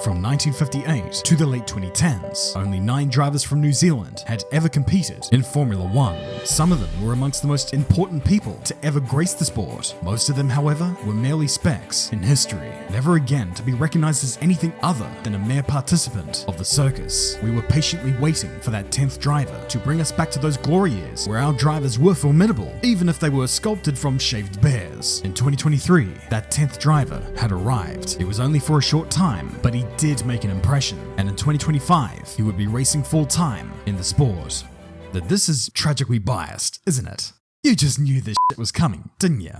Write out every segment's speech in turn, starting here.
From 1958 to the late 2010s, only 9 drivers from New Zealand had ever competed in Formula One. Some of them were amongst the most important people to ever grace the sport. Most of them, however, were merely specks in history, never again to be recognized as anything other than a mere participant of the circus. We were patiently waiting for that 10th driver to bring us back to those glory years where our drivers were formidable, even if they were sculpted from shaved bears. In 2023, that 10th driver had arrived. It was only for a short time, but he did make an impression, and in 2025, he would be racing full-time in the sport. That this is tragically biased, isn't it? You just knew this shit was coming, didn't ya?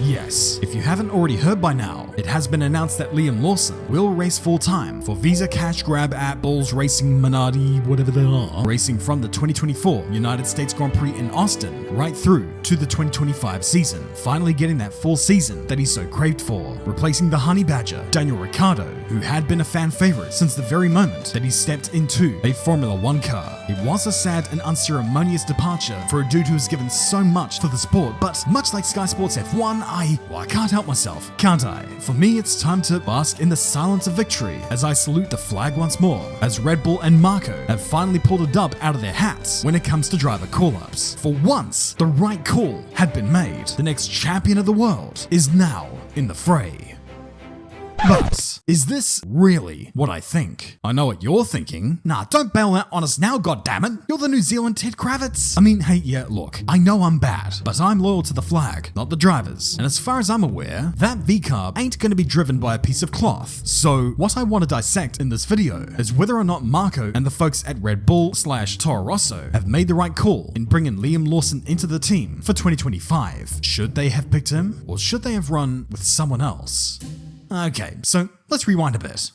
Yes, if you haven't already heard by now, it has been announced that Liam Lawson will race full-time for Visa Cash Grab at Bulls Racing Minardi, whatever they are, racing from the 2024 United States Grand Prix in Austin right through to the 2025 season, finally getting that full season that he's so craved for, replacing the honey badger, Daniel Ricciardo, who had been a fan favorite since the very moment that he stepped into a Formula One car. It was a sad and unceremonious departure for a dude who has given so much for the sport, but much like Sky Sports F1, I can't help myself, can't I? For me, it's time to bask in the silence of victory as I salute the flag once more, as Red Bull and Marco have finally pulled a dub out of their hats when it comes to driver call-ups. For once, the right call had been made. The next champion of the world is now in the fray. But is this really what I think? I know what you're thinking. Nah, don't bail out on us now, goddammit. You're the New Zealand Ted Kravitz. I mean, hey, yeah, look, I know I'm bad, but I'm loyal to the flag, not the drivers. And as far as I'm aware, that V-carb ain't gonna be driven by a piece of cloth. So what I want to dissect in this video is whether or not Marco and the folks at Red Bull/Toro Rosso have made the right call in bringing Liam Lawson into the team for 2025. Should they have picked him, or should they have run with someone else? Okay, so let's rewind a bit.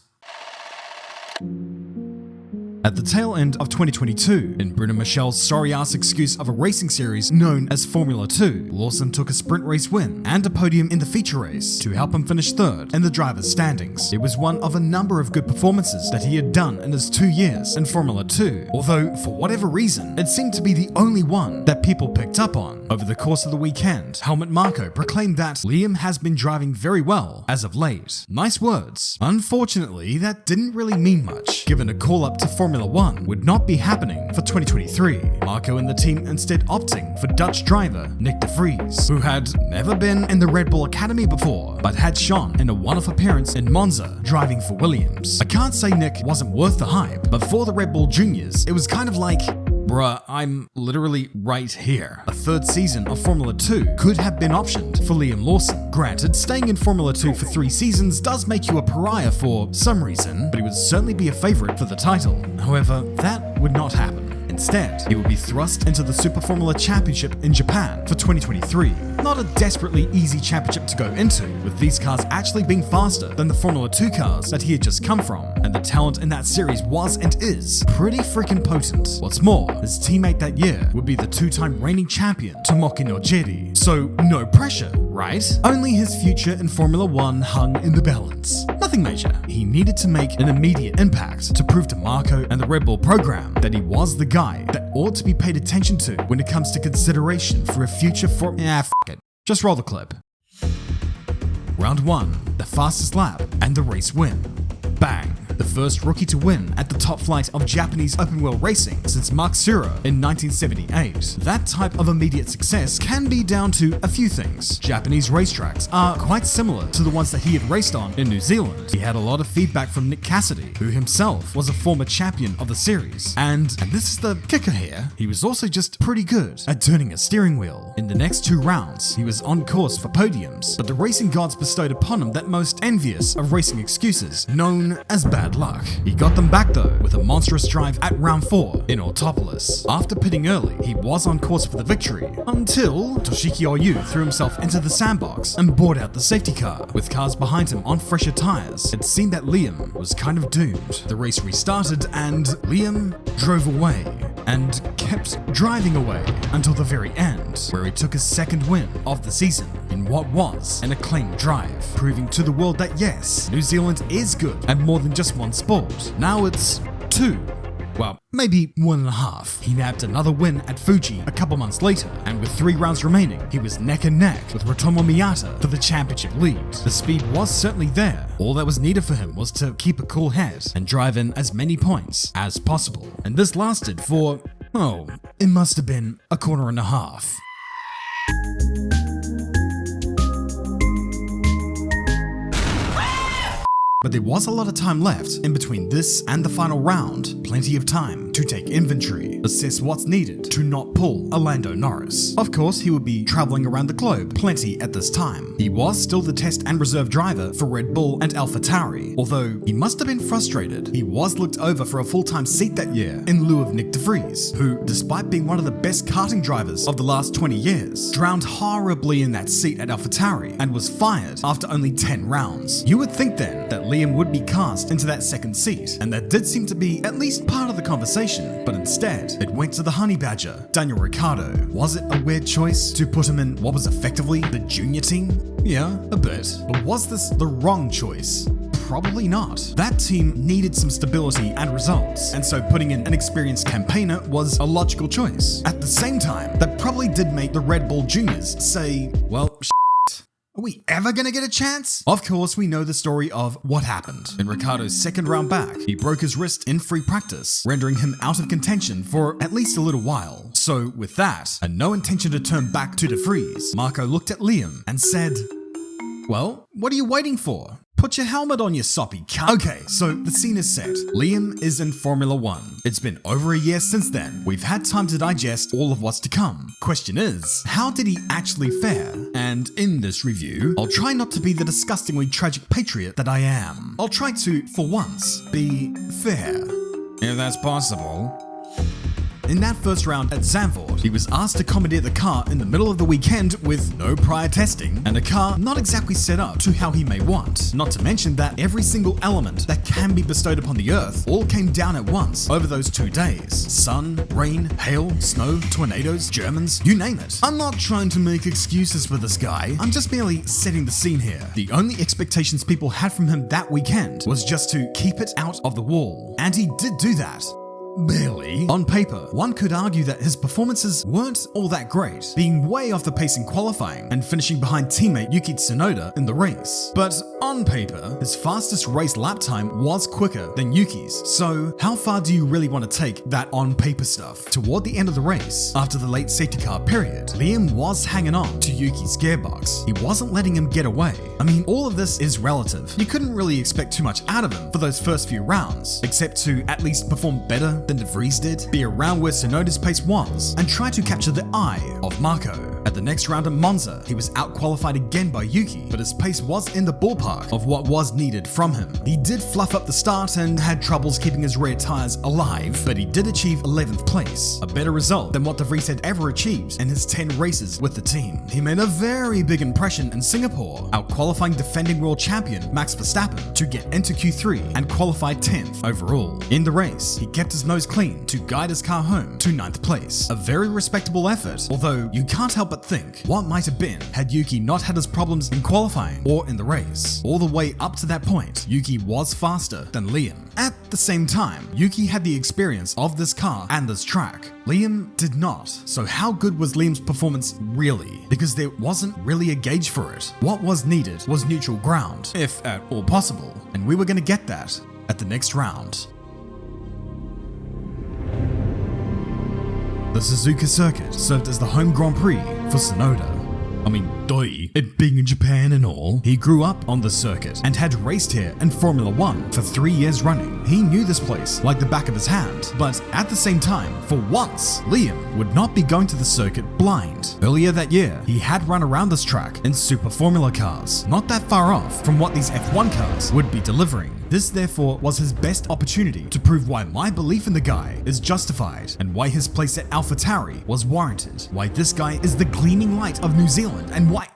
At the tail end of 2022, in Bruno Michel's sorry-ass excuse of a racing series known as Formula 2, Lawson took a sprint race win and a podium in the feature race to help him finish third in the drivers' standings. It was one of a number of good performances that he had done in his 2 years in Formula 2, although for whatever reason, it seemed to be the only one that people picked up on. Over the course of the weekend, Helmut Marko proclaimed that Liam has been driving very well as of late. Nice words. Unfortunately, that didn't really mean much, given a call-up to Formula 1 would not be happening for 2023. Marko and the team instead opting for Dutch driver Nick de Vries, who had never been in the Red Bull Academy before, but had shone in a one-off appearance in Monza, driving for Williams. I can't say Nick wasn't worth the hype, but for the Red Bull Juniors, it was kind of like, bruh, I'm literally right here. A third season of Formula 2 could have been optioned for Liam Lawson. Granted, staying in Formula 2 for 3 seasons does make you a pariah for some reason, but he would certainly be a favorite for the title. However, that would not happen. Instead, he would be thrust into the Super Formula Championship in Japan for 2023. Not a desperately easy championship to go into, with these cars actually being faster than the Formula 2 cars that he had just come from, and the talent in that series was and is pretty freaking potent. What's more, his teammate that year would be the 2-time reigning champion, Tomoki Nojiri. So no pressure, right? Only his future in Formula 1 hung in the balance. Nothing major. He needed to make an immediate impact to prove to Marko and the Red Bull program that he was the guy that ought to be paid attention to when it comes to consideration for a future f it. Just roll the clip. Round 1, the fastest lap and the race win. Bang. The first rookie to win at the top flight of Japanese open-wheel racing since Mark Sura in 1978. That type of immediate success can be down to a few things. Japanese racetracks are quite similar to the ones that he had raced on in New Zealand. He had a lot of feedback from Nick Cassidy, who himself was a former champion of the series. And this is the kicker here, he was also just pretty good at turning a steering wheel. In the next 2 rounds, he was on course for podiums, but the racing gods bestowed upon him that most envious of racing excuses, known as bad luck. He got them back though with a monstrous drive at round 4 in Autopolis. After pitting early, he was on course for the victory until Toshiki Oyu threw himself into the sandbox and bored out the safety car. With cars behind him on fresher tires, it seemed that Liam was kind of doomed. The race restarted and Liam drove away and kept driving away until the very end, where he took his second win of the season in what was an acclaimed drive, proving to the world that yes, New Zealand is good at more than just one sport. Now it's 2. Well, maybe 1.5. He nabbed another win at Fuji a couple months later, and with 3 rounds remaining, he was neck and neck with Ritomo Miyata for the championship lead. The speed was certainly there. All that was needed for him was to keep a cool head and drive in as many points as possible. And this lasted for, it must have been a 1.25. But there was a lot of time left in between this and the final round, plenty of time to take inventory, assess what's needed to not pull a Lando Norris. Of course, he would be traveling around the globe plenty at this time. He was still the test and reserve driver for Red Bull and AlphaTauri, although he must have been frustrated. He was looked over for a full-time seat that year in lieu of Nick de Vries, who, despite being one of the best karting drivers of the last 20 years, drowned horribly in that seat at AlphaTauri and was fired after only 10 rounds. You would think then that Liam would be cast into that second seat, and that did seem to be at least part of the conversation, but instead, it went to the honey badger, Daniel Ricciardo. Was it a weird choice to put him in what was effectively the junior team? Yeah, a bit. But was this the wrong choice? Probably not. That team needed some stability and results, and so putting in an experienced campaigner was a logical choice. At the same time, that probably did make the Red Bull juniors say, well, are we ever gonna get a chance? Of course, we know the story of what happened. In Ricciardo's second round back, he broke his wrist in free practice, rendering him out of contention for at least a little while. So with that, and no intention to turn back to de Vries, Marco looked at Liam and said, well, what are you waiting for? Put your helmet on, you soppy cunt. Okay, so the scene is set. Liam is in Formula 1. It's been over a year since then. We've had time to digest all of what's to come. Question is, how did he actually fare? And in this review, I'll try not to be the disgustingly tragic patriot that I am. I'll try to, for once, be fair. If that's possible. In that first round at Zandvoort, he was asked to commandeer the car in the middle of the weekend with no prior testing, and a car not exactly set up to how he may want. Not to mention that every single element that can be bestowed upon the earth all came down at once over those 2 days. Sun, rain, hail, snow, tornadoes, Germans, you name it. I'm not trying to make excuses for this guy, I'm just merely setting the scene here. The only expectations people had from him that weekend was just to keep it out of the wall. And he did do that. Barely. On paper, one could argue that his performances weren't all that great, being way off the pace in qualifying and finishing behind teammate Yuki Tsunoda in the race. But on paper, his fastest race lap time was quicker than Yuki's, so how far do you really want to take that on paper stuff? Toward the end of the race, after the late safety car period, Liam was hanging on to Yuki's gearbox. He wasn't letting him get away. I mean, all of this is relative. You couldn't really expect too much out of him for those first few rounds, except to at least perform better than de Vries did, be around where Tsunoda's pace was, and try to capture the eye of Marco. At the next round at Monza, he was out-qualified again by Yuki, but his pace was in the ballpark of what was needed from him. He did fluff up the start and had troubles keeping his rear tires alive, but he did achieve 11th place, a better result than what de Vries had ever achieved in his 10 races with the team. He made a very big impression in Singapore, out-qualifying defending world champion Max Verstappen to get into Q3 and qualify 10th overall. In the race, he kept his nose clean to guide his car home to 9th place. A very respectable effort, although you can't help but think what might have been had Yuki not had his problems in qualifying or in the race. All the way up to that point, Yuki was faster than Liam. At the same time, Yuki had the experience of this car and this track. Liam did not. So how good was Liam's performance really? Because there wasn't really a gauge for it. What was needed was neutral ground, if at all possible, and we were going to get that at the next round. The Suzuka circuit served as the home Grand Prix for Tsunoda. I mean, it being in Japan and all. He grew up on the circuit and had raced here in Formula 1 for 3 years running. He knew this place like the back of his hand, but at the same time, for once, Liam would not be going to the circuit blind. Earlier that year, he had run around this track in Super Formula cars, not that far off from what these F1 cars would be delivering. This therefore was his best opportunity to prove why my belief in the guy is justified and why his place at AlphaTauri was warranted, why this guy is the gleaming light of New Zealand and why...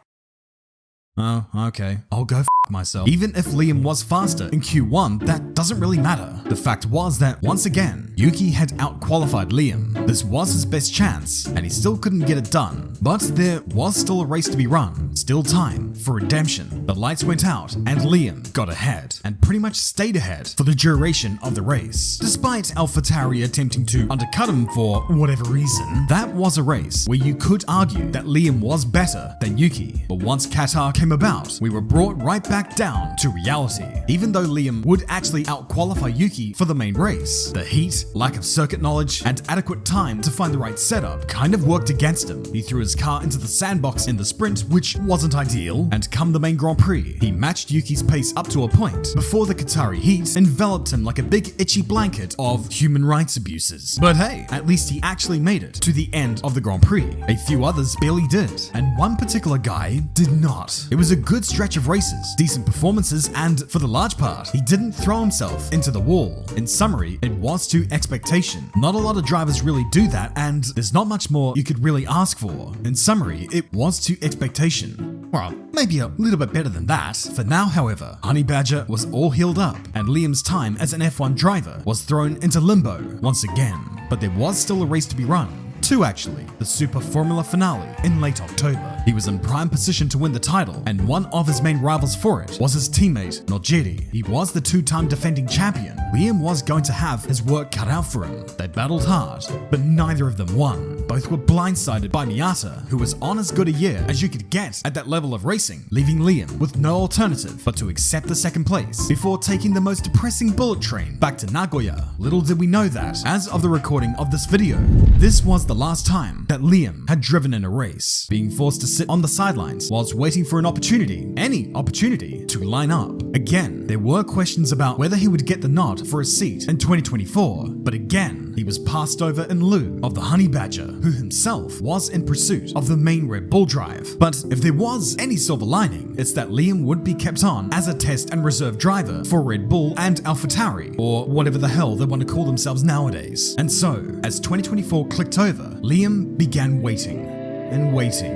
Oh, okay. I'll go f myself. Even if Liam was faster in Q1, that doesn't really matter. The fact was that, once again, Yuki had out-qualified Liam. This was his best chance, and he still couldn't get it done. But there was still a race to be run, still time for redemption. The lights went out, and Liam got ahead, and pretty much stayed ahead for the duration of the race. Despite AlphaTauri attempting to undercut him for whatever reason, that was a race where you could argue that Liam was better than Yuki. But once Qatar came about, we were brought right back down to reality. Even though Liam would actually out-qualify Yuki for the main race, the heat, lack of circuit knowledge, and adequate time to find the right setup kind of worked against him. He threw his car into the sandbox in the sprint, which wasn't ideal, and come the main Grand Prix, he matched Yuki's pace up to a point before the Qatari heat enveloped him like a big itchy blanket of human rights abuses. But hey, at least he actually made it to the end of the Grand Prix. A few others barely did, and one particular guy did not. It was a good stretch of races, decent performances, and for the large part, he didn't throw himself into the wall. In summary, it was to expectation. Not a lot of drivers really do that, and there's not much more you could really ask for. In summary, it was to expectation. Well, maybe a little bit better than that. For now, however, Honey Badger was all healed up, and Liam's time as an F1 driver was thrown into limbo once again. But there was still a race to be run. Two actually, the Super Formula finale in late October. He was in prime position to win the title, and one of his main rivals for it was his teammate, Nojiri. He was the two-time defending champion. Liam was going to have his work cut out for him. They battled hard, but neither of them won. Both were blindsided by Miyata, who was on as good a year as you could get at that level of racing, leaving Liam with no alternative but to accept the second place before taking the most depressing bullet train back to Nagoya. Little did we know that, as of the recording of this video, this was the last time that Liam had driven in a race, being forced to sit on the sidelines whilst waiting for an opportunity, any opportunity, to line up. Again, there were questions about whether he would get the nod for a seat in 2024, but again, he was passed over in lieu of the Honey Badger, who himself was in pursuit of the main Red Bull drive. But if there was any silver lining, it's that Liam would be kept on as a test and reserve driver for Red Bull and AlphaTauri, or whatever the hell they want to call themselves nowadays. And so, as 2024 clicked over, Liam began waiting, and waiting,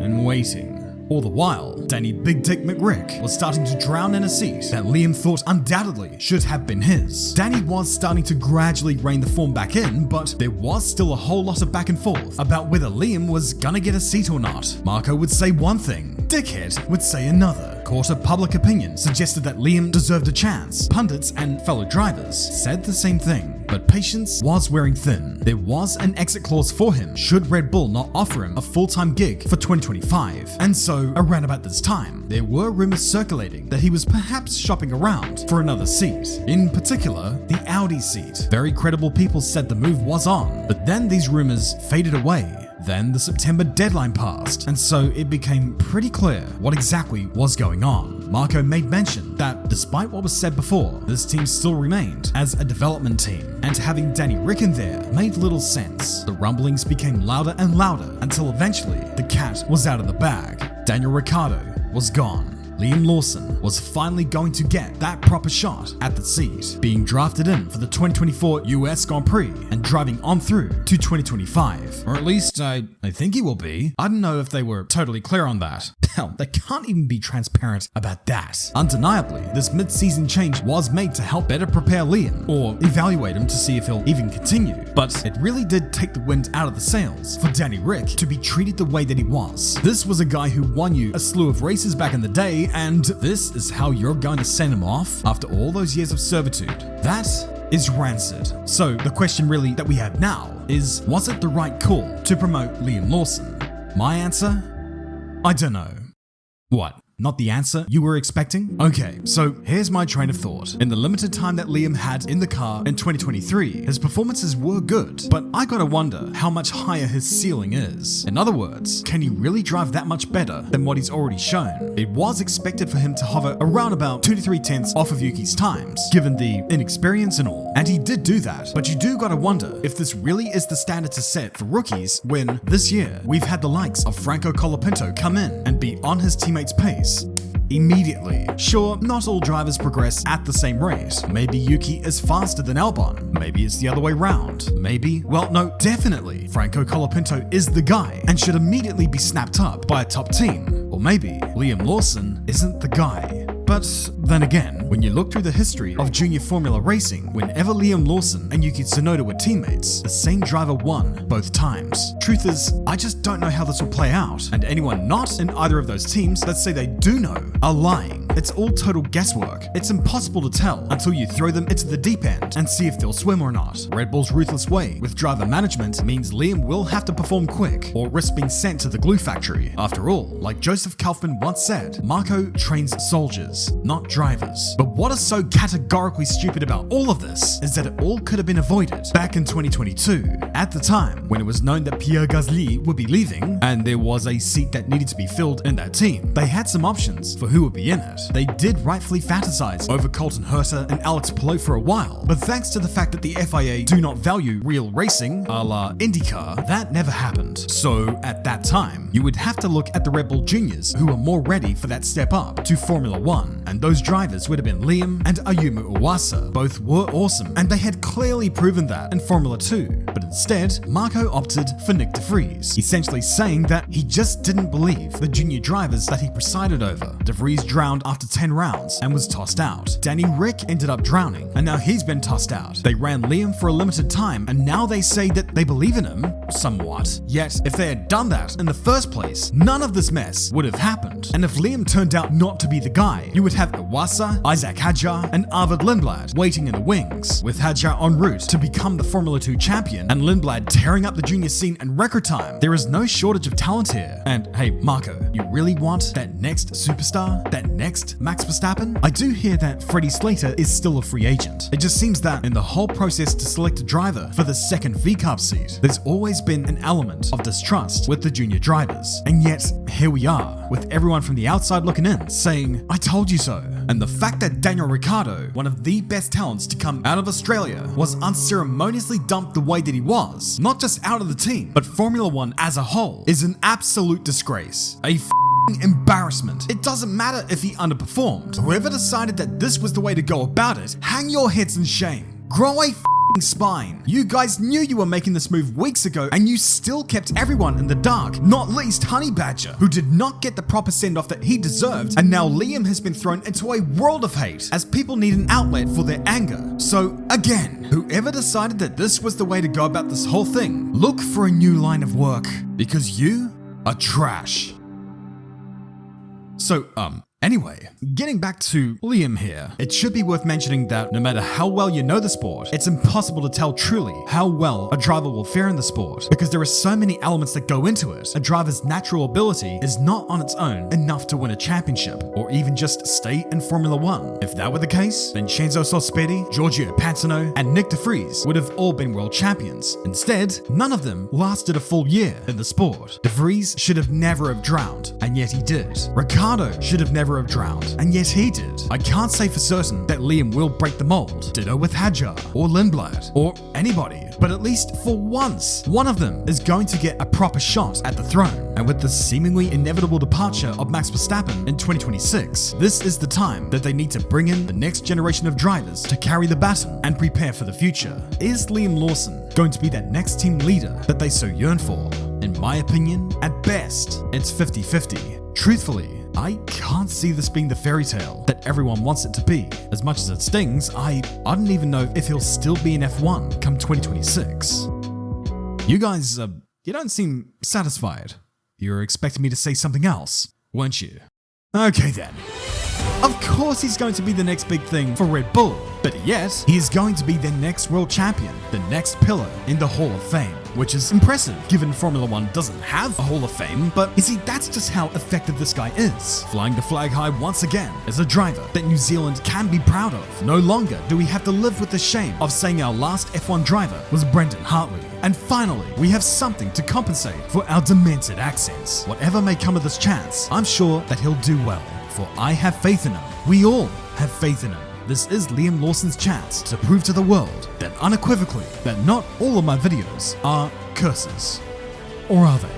and waiting. All the while, Danny Big Dick McRick was starting to drown in a seat that Liam thought undoubtedly should have been his. Danny was starting to gradually rein the form back in, but there was still a whole lot of back and forth about whether Liam was gonna get a seat or not. Marco would say one thing, Dickhead would say another. Court of public opinion suggested that Liam deserved a chance. Pundits and fellow drivers said the same thing, but patience was wearing thin. There was an exit clause for him should Red Bull not offer him a full-time gig for 2025. And so, around about this time, there were rumors circulating that he was perhaps shopping around for another seat. In particular, the Audi seat. Very credible people said the move was on, but then these rumors faded away. Then the September deadline passed, and so it became pretty clear what exactly was going on. Marco made mention that despite what was said before, this team still remained as a development team, and having Danny Rick in there made little sense. The rumblings became louder and louder until eventually the cat was out of the bag. Daniel Ricciardo was gone. Liam Lawson was finally going to get that proper shot at the seat, being drafted in for the 2024 US Grand Prix and driving on through to 2025. Or at least, I think he will be. I don't know if they were totally clear on that. Hell, they can't even be transparent about that. Undeniably, this mid-season change was made to help better prepare Liam, or evaluate him to see if he'll even continue. But it really did take the wind out of the sails for Danny Rick to be treated the way that he was. This was a guy who won you a slew of races back in the day, and this is how you're going to send him off after all those years of servitude. That is rancid. So the question really that we have now is, was it the right call to promote Liam Lawson? My answer? I don't know. What? Not the answer you were expecting? Okay, so here's my train of thought. In the limited time that Liam had in the car in 2023, his performances were good, but I gotta wonder how much higher his ceiling is. In other words, can he really drive that much better than what he's already shown? It was expected for him to hover around about 2 to 3 tenths off of Yuki's times, given the inexperience and all, and he did do that. But you do gotta wonder if this really is the standard to set for rookies when, this year, we've had the likes of Franco Colapinto come in and be on his teammates' pace immediately. Sure, not all drivers progress at the same rate. Maybe Yuki is faster than Albon. Maybe it's the other way round. Maybe, well, no, definitely, Franco Colapinto is the guy and should immediately be snapped up by a top team. Or maybe Liam Lawson isn't the guy. But then again, when you look through the history of junior Formula racing, whenever Liam Lawson and Yuki Tsunoda were teammates, the same driver won both times. Truth is, I just don't know how this will play out, and anyone not in either of those teams that say they do know are lying. It's all total guesswork. It's impossible to tell until you throw them into the deep end and see if they'll swim or not. Red Bull's ruthless way with driver management means Liam will have to perform quick or risk being sent to the glue factory. After all, like Joseph Kaufman once said, Marco trains soldiers, not drivers. But what is so categorically stupid about all of this is that it all could have been avoided back in 2022. At the time, when it was known that Pierre Gasly would be leaving and there was a seat that needed to be filled in that team, they had some options for who would be in it. They did rightfully fantasize over Colton Herta and Alex Palou for a while, but thanks to the fact that the FIA do not value real racing, a la IndyCar, that never happened. So at that time, you would have to look at the Red Bull Juniors who were more ready for that step up to Formula 1, and those drivers would have been Liam and Ayumu Iwasa. Both were awesome, and they had clearly proven that in Formula 2, but instead, Marco opted for Nick de Vries, essentially saying that he just didn't believe the junior drivers that he presided over. De Vries drowned after 10 rounds and was tossed out. Danny Rick ended up drowning, and now he's been tossed out. They ran Liam for a limited time, and now they say that they believe in him, somewhat. Yet, if they had done that in the first place, none of this mess would have happened. And if Liam turned out not to be the guy, you would have Iwasa, Isaac Hadjar, and Arvid Lindblad waiting in the wings, with Hadjar en route to become the Formula 2 champion, and Lindblad tearing up the junior scene in record time. There is no shortage of talent here. And hey, Marco, you really want that next superstar? That next Max Verstappen? I do hear that Freddie Slater is still a free agent. It just seems that in the whole process to select a driver for the second VCARB seat, there's always been an element of distrust with the junior drivers. And yet, here we are, with everyone from the outside looking in, saying, I told you so. And the fact that Daniel Ricciardo, one of the best talents to come out of Australia, was unceremoniously dumped the way that he was, not just out of the team, but Formula 1 as a whole, is an absolute disgrace. A embarrassment. It doesn't matter if he underperformed. Whoever decided that this was the way to go about it, hang your heads in shame. Grow a spine. You guys knew you were making this move weeks ago, and you still kept everyone in the dark, not least Honey Badger, who did not get the proper send-off that he deserved, and now Liam has been thrown into a world of hate as people need an outlet for their anger. So again, whoever decided that this was the way to go about this whole thing, look for a new line of work, because you are trash. So, anyway, getting back to Liam here, it should be worth mentioning that no matter how well you know the sport, it's impossible to tell truly how well a driver will fare in the sport, because there are so many elements that go into it. A driver's natural ability is not on its own enough to win a championship, or even just stay in Formula 1. If that were the case, then Shenzo Sospiri, Giorgio Pantano, and Nick de Vries would have all been world champions. Instead, none of them lasted a full year in the sport. De Vries should have never have drowned, and yet he did. Ricciardo should have never have drowned, and yet he did. I can't say for certain that Liam will break the mold. Ditto with Hadjar, or Lindblad, or anybody. But at least for once, one of them is going to get a proper shot at the throne. And with the seemingly inevitable departure of Max Verstappen in 2026, this is the time that they need to bring in the next generation of drivers to carry the baton and prepare for the future. Is Liam Lawson going to be that next team leader that they so yearn for? In my opinion, at best, it's 50-50. Truthfully, I can't see this being the fairy tale that everyone wants it to be. As much as it stings, I don't even know if he'll still be in F1 come 2026. You guys, you don't seem satisfied. You were expecting me to say something else, weren't you? Okay then. Of course he's going to be the next big thing for Red Bull, but yet he is going to be their next world champion, the next pillar in the Hall of Fame, which is impressive given Formula 1 doesn't have a Hall of Fame, but you see, that's just how effective this guy is, flying the flag high once again as a driver that New Zealand can be proud of. No longer do we have to live with the shame of saying our last F1 driver was Brendan Hartley. And finally, we have something to compensate for our demented accents. Whatever may come of this chance, I'm sure that he'll do well. For I have faith in him. We all have faith in him. This is Liam Lawson's chance to prove to the world that unequivocally that not all of my videos are curses. Or are they?